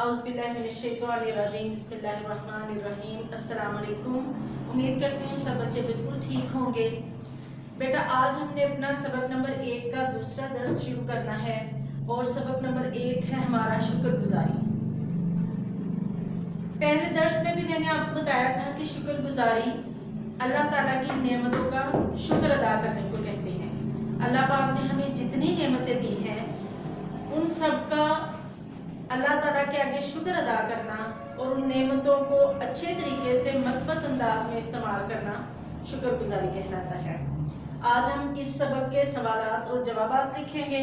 औज़ुबिल्लाहिमिनश्शैतानिर्रजीम बिस्मिल्लाहिर्रहमानिर्रहीम। अस्सलाम वालेकुम। उम्मीद करती हूँ सब बच्चे बिल्कुल ठीक होंगे। बेटा आज हमने अपना सबक नंबर 1 का दूसरा दर्स शुरू करना है और सबक नंबर 1 है हमारा शुक्रगुजारी। पहले दर्स में भी मैंने आपको बताया था कि शुक्रगुजारी अल्लाह ताला की नेमतों का शुक्र अदा करने को कहते हैं। अल्लाह पाक ने हमें जितनी नेमतें दी हैं उन सब का अल्लाह ताला के आगे शुक्र अदा करना और उन नेमतों को अच्छे तरीके से मस्बत अंदाज में इस्तेमाल करना शुक्रगुजारी कहलाता है। आज हम इस सबक के सवालात और जवाबात लिखेंगे।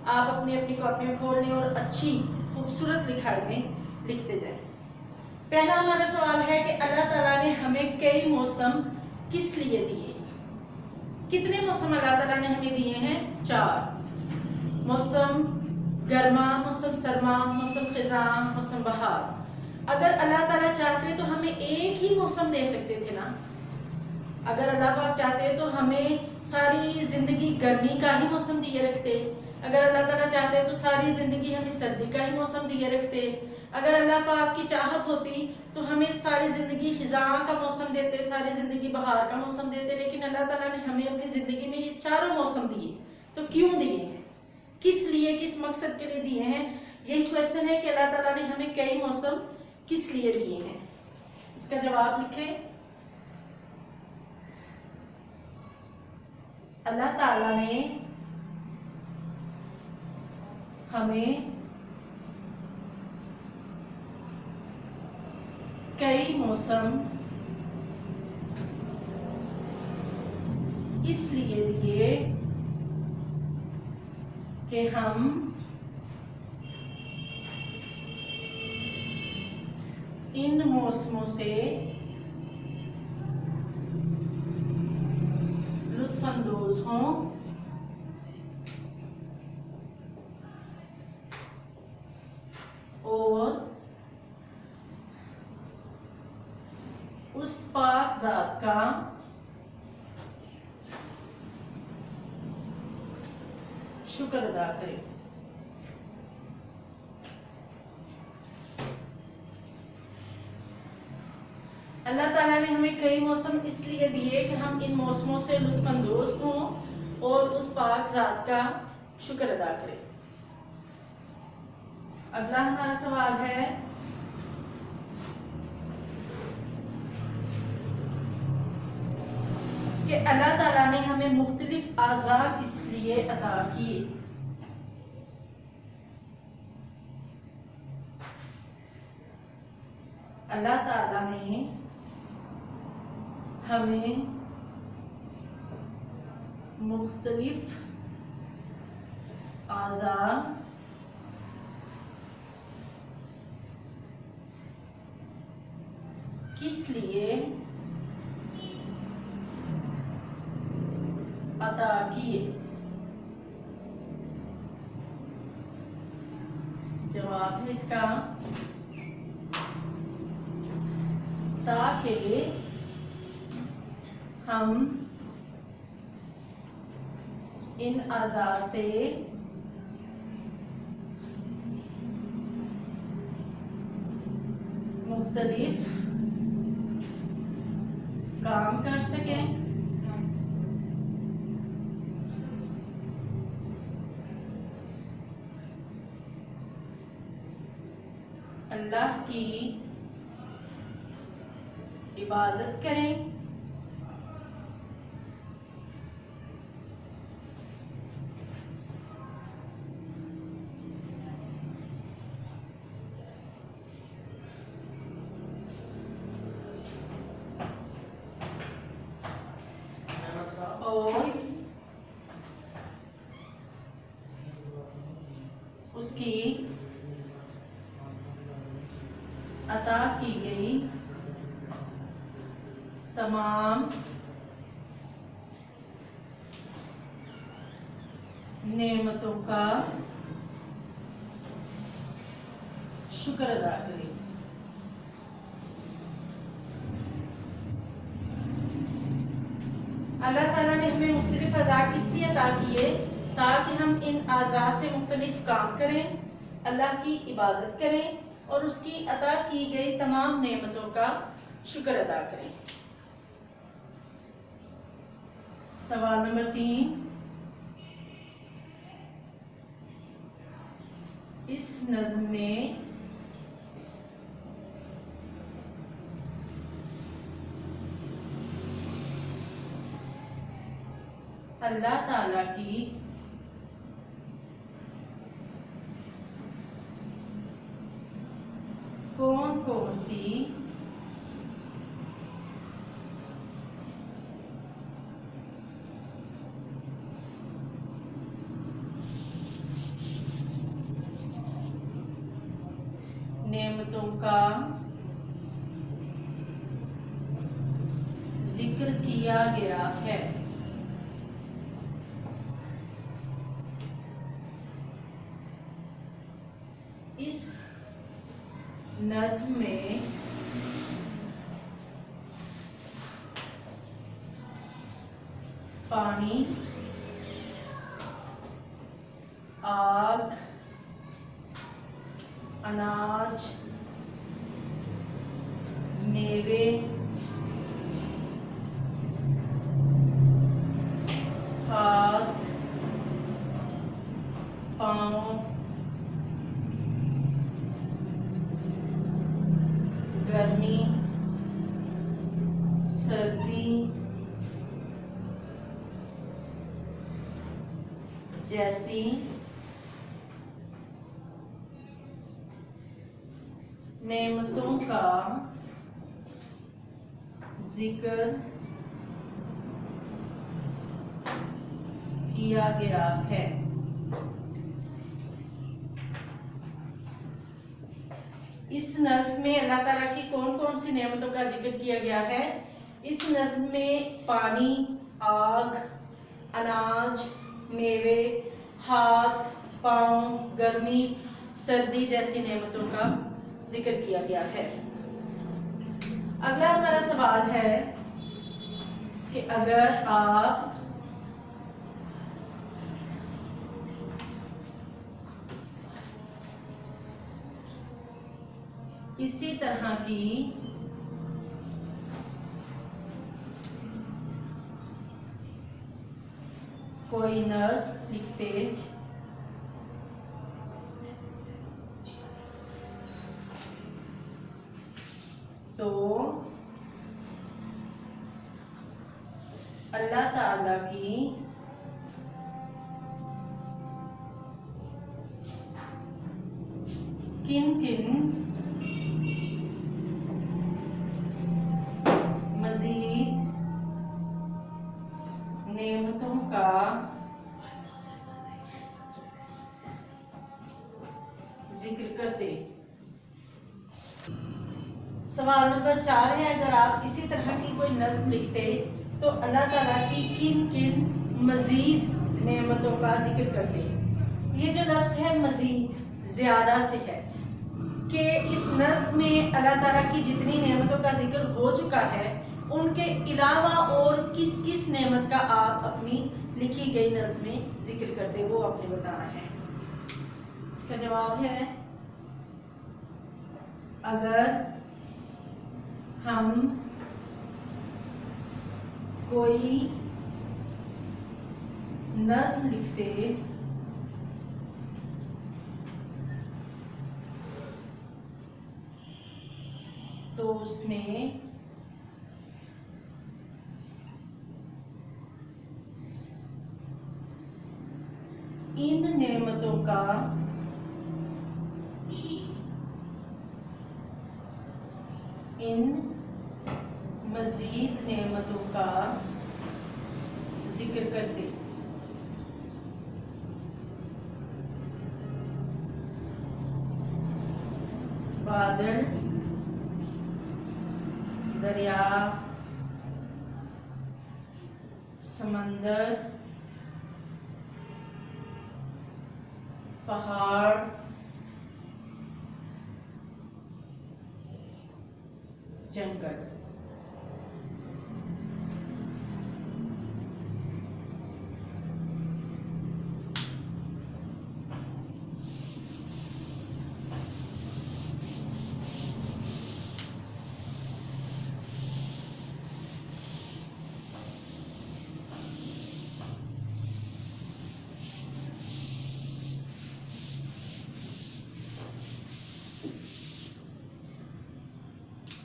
आप अपनी अपनी कॉपियाँ खोल लें और अच्छी खूबसूरत लिखाई में लिखते जाएं। पहला हमारा सवाल है कि अल्लाह ताला ने हमें कई मौसम किस लिए दिए? कितने मौसम अल्लाह ताला ने हमें दिए हैं? 4 मौसम, गर्मा, मौसम सरमा, मौसम खिज़ां, मौसम बहार। अगर अल्लाह ताला चाहते तो हमें एक ही मौसम दे सकते थे ना। अगर अल्लाह पाक चाहते तो हमें सारी ज़िंदगी गर्मी का ही मौसम दिए रखते। अगर अल्लाह ताला चाहते तो सारी ज़िंदगी हमें सर्दी का ही मौसम दिए रखते। अगर अल्लाह पाक की चाहत होती तो हमें सारी ज़िंदगी खिज़ां का मौसम देते, सारी ज़िंदगी बहार का मौसम देते। लेकिन अल्लाह ताला ने हमें अपनी ज़िंदगी में ये चारों मौसम दिए। तो क्यों दिए हैं, किस लिए, किस मकसद के लिए दिए हैं? यही क्वेश्चन है कि अल्लाह ताला ने हमें कई मौसम किस लिए दिए हैं। इसका जवाब लिखें। अल्लाह ताला ने हमें कई मौसम इसलिए दिए कि हम इन मौसमों से लुत्फानंदोज हों और उस पाक ज़ात का शुक्र अदा करें। अल्लाह ताला ने हमें कई मौसम इसलिए दिए कि हम इन मौसमों से लुत्फानंदोज हों और उस पाक ज़ात का शुक्र अदा करें। अगला हमारा सवाल है कि अल्लाह ताला ने हमें मुख्तलिफ आज़ा किस लिए अदा किए? अल्लाह ताला ने हमें मुख्तलिफ आज़ा किस लिए अता किए? जवाब है इसका ताकि हम इन अज़ा से मुख्तलिफ काम कर सकें अल्लाह की इबादत करें और उसकी अता की गई तमाम नेमतों का शुक्र अदा करें। अल्लाह ताला ने हमें मुख्तलिफ अज़ा किस लिए अता किए, ताकि हम इन अज़ा से मुख्तलिफ काम करें, अल्लाह की इबादत करें और उसकी अता की गई तमाम नेमतों का शुक्र अदा करें। सवाल नंबर 3, इस नज़्म में अल्लाह ताला की कौन कौन सी नेमतों का जिक्र किया गया है। इस नज़्म में पानी, आग, अनाज, मेवे, हाथ, पाँव, गर्मी, सर्दी जैसी नेमतों का जिक्र किया गया है। इस नज़्म में अल्लाह ताला की कौन कौन सी नेमतों का जिक्र किया गया है? इस नज़्म में पानी, आग, अनाज, मेवे, हाथ, पाँव, गर्मी, सर्दी जैसी नेमतों का जिक्र किया गया है। अगला हमारा सवाल है कि अगर आप इसी तरह की कोई नज़्म लिखते तो अल्लाह ताला की किन किन मजीद नेमतों का जिक्र करते। सवाल नंबर 4 है, अगर आप इसी तरह की कोई नज़्म लिखते तो अल्लाह ताला की किन किन मजीद नेमतों का जिक्र करते। ये जो लफ्ज़ है मजीद, ज़्यादा से है कि इस नज़्म में अल्लाह ताला की जितनी नेमतों का जिक्र हो चुका है उनके अलावा और किस किस नेमत का आप अपनी लिखी गई नज़्म में जिक्र करते, वो आपने बताना है। इसका जवाब है, अगर हम कोई नज़्म लिखते तो उसमें इन नेमतों का इन मजीद नेमतों का जिक्र करते। बादल, दरिया, समंदर, पहाड़, जंगल।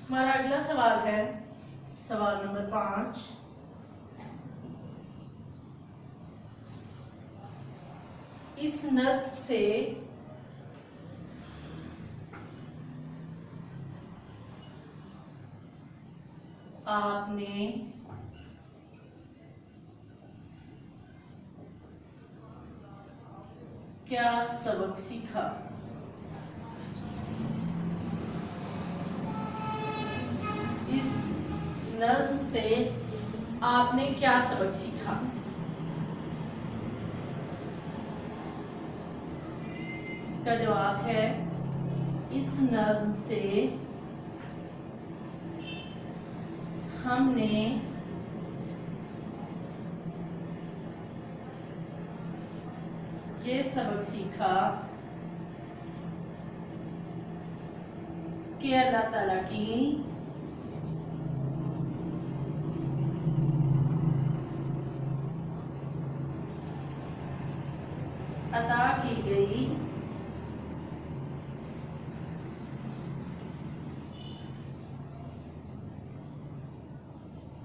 हमारा अगला सवाल है सवाल नंबर 5। इस नस्ब से आपने क्या सबक सीखा? इस नज्म से आपने क्या सबक सीखा? इसका जवाब है इस नज्म से हमने ये सबक सीखा कि अल्लाह ताला की अता की गई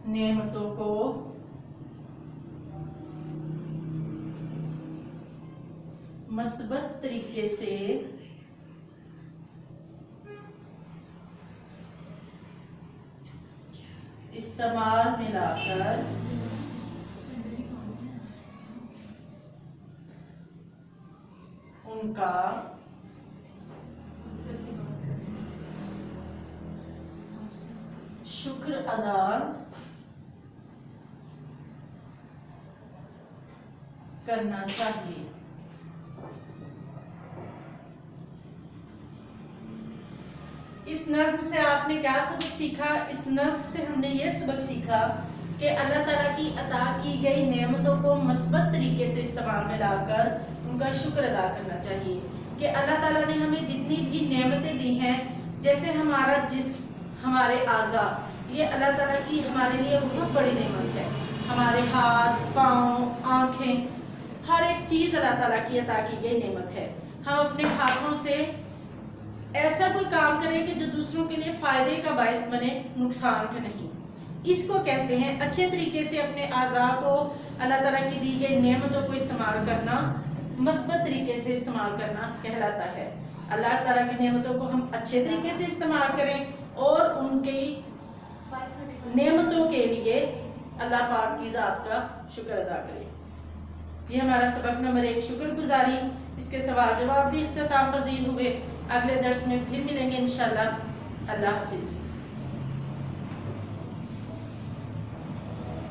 नेमतों को मस्बत तरीके से इस्तेमाल में लाकर उनका शुक्र अदा करना चाहिए। इस नज्म से आपने क्या सबक सीखा? इस नज्म से हमने ये सबक सीखा कि अल्लाह ताला की अता की गई नेमतों को मस्बत तरीके से इस्तेमाल में लाकर उनका शुक्र अदा करना चाहिए। कि अल्लाह ताला ने हमें जितनी भी नेमतें दी हैं, जैसे हमारा जिस्म, हमारे आज़ा, ये अल्लाह ताला की हमारे लिए बहुत बड़ी नेमत है। हमारे हाथ, पाँव, आँखें, हर एक चीज़ अल्लाह ताला की अता की गई नेमत है। हम अपने हाथों से ऐसा कोई काम करें कि जो दूसरों के लिए फ़ायदे का बायस बने, नुकसान का नहीं। इसको कहते हैं अच्छे तरीके से अपने आज़ा को, अल्लाह ताला की दी गई नेमतों को इस्तेमाल करना, मस्बत तरीके से इस्तेमाल करना कहलाता है। अल्लाह ताला की नेमतों को हम अच्छे तरीके से इस्तेमाल करें और उनकी नेमतों के लिए अल्लाह पाक की ज़ात का शुक्र अदा करें। ये हमारा सबक नंबर 1 शुक्रगुजारी। इसके सवाल जवाब भी इख्तिताम पजीर हुए। अगले दर्स में फिर मिलेंगे इंशाल्लाह। अल्लाह हाफिज़।